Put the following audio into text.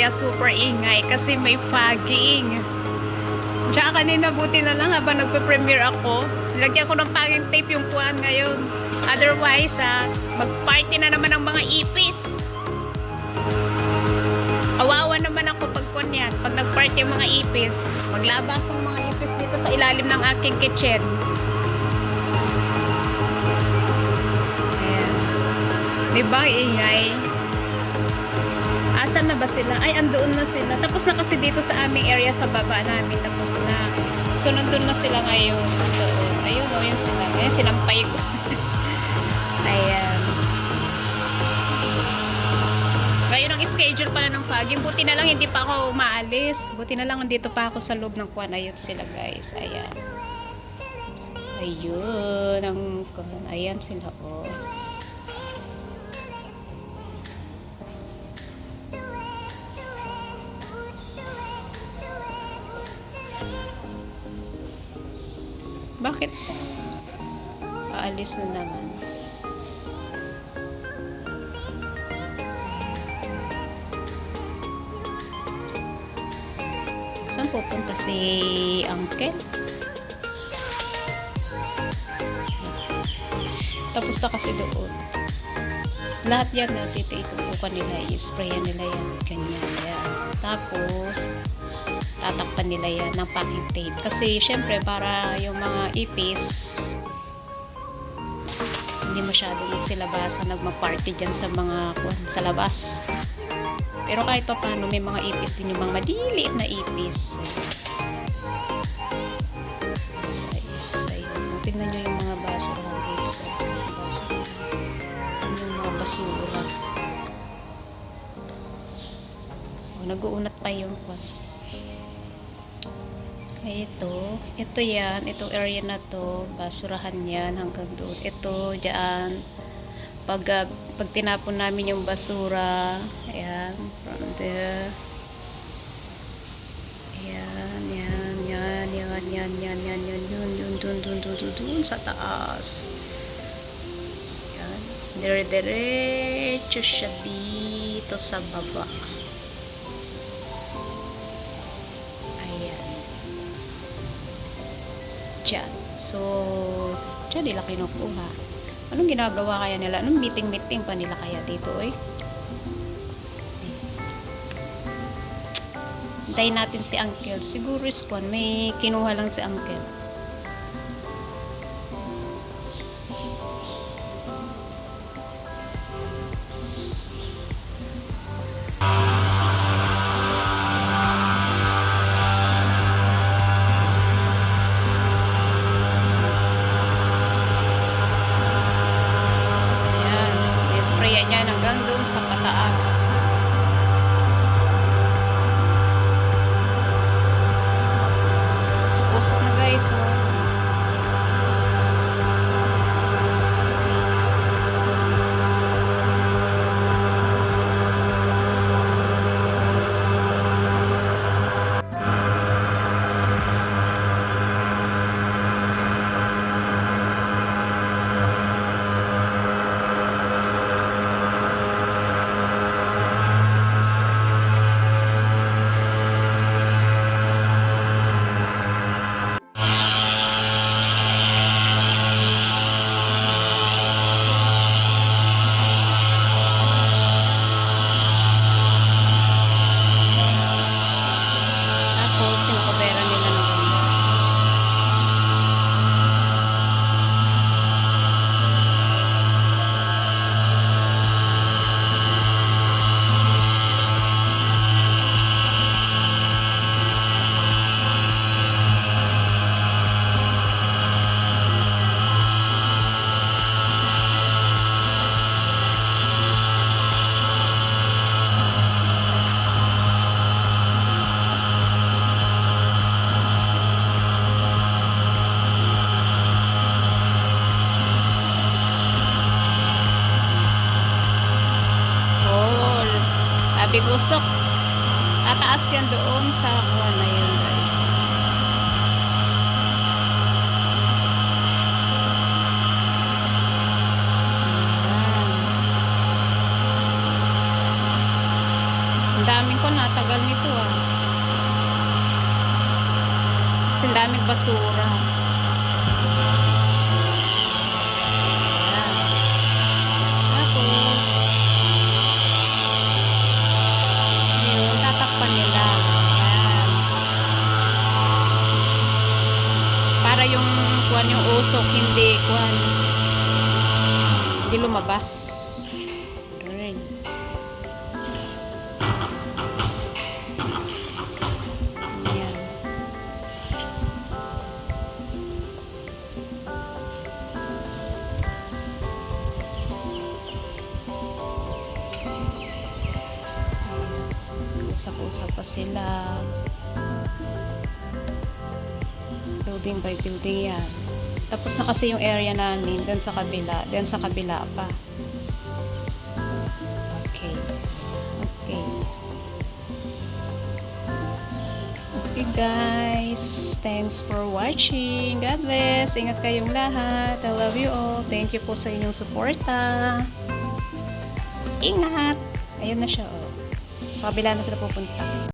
kaya super ingay kasi may fogging. Tsaka kanina buti na lang habang nagpe-premiere ako, nilagyan ko ng packing tape yung kuwan ngayon. Otherwise, mag-party na naman ng mga ipis. Kawawa naman ako pag kunyan. Pag nag-party yung mga ipis, maglabas ang mga ipis dito sa ilalim ng aking kitchen. Ayan. Diba ingay? Asan na ba sila? Ay, andoon na sila. Tapos na kasi dito sa aming area sa baba namin. Tapos na. So, nandun na sila ngayon. Andoon. Ayun, o, yun sila. Ayan, sinampay ko. Ayan. Ngayon ang schedule pala ng fogging. Buti na lang hindi pa ako umaalis. Buti na lang nandito pa ako sa loob ng kuwan. Ayun sila, guys. Ayan. Ayun. Ayan sila, oh. Bakit? Paalis na naman. Saan pupunta si Uncle? Tapos na kasi doon. Lahat yan na titutukan nila, i-sprayan nila yan. Ganyan yan. Tapos, tatakpan nila yan ng packing tape. Kasi, syempre, para yung mga ipis hindi masyado nagsilabasan, nagma-party dyan sa mga sa labas. Pero kahit pa paano, may mga ipis din yung mga madiliit na ipis. Guys, ayun. Tingnan nyo yung mga basura dito. Yung mga basura. Nag-uunat pa yung kwan. Ito yan, itong area na to, basurahan yan hanggang doon. Ito, dyan, pag tinapon namin yung basura, ayan, from there, dun sa taas. Ayan, dire-diretso siya dito sa baba. Dyan. So, dyan nila kinukuha. Anong ginagawa kaya nila? Anong meeting-meeting pa nila kaya dito, eh? Hintayin natin si Uncle. Siguro is kwan, may kinuha lang si Uncle. Sprayan niya hanggang doon sa pataas. Pusok-pusok na, guys, oh. Bigusok. Tataas yan doon sa kuwan na yun, guys. Ang daming ko natag Kasi daming basura. Ayan. Tapos, yun, tatakpan nila. Ayan. Para yung kuwan, yung usok, hindi lumabas. Ayan. Ayan. Usap-usap pa sila. Building by building yan. Tapos na kasi yung area namin doon sa kabila. Doon sa kabila pa. Okay. Okay. Okay guys. Thanks for watching. God bless. Ingat kayong lahat. I love you all. Thank you po sa inyong suporta. Ingat. Ayun na siya oh. Sa kabila na sila pupunta.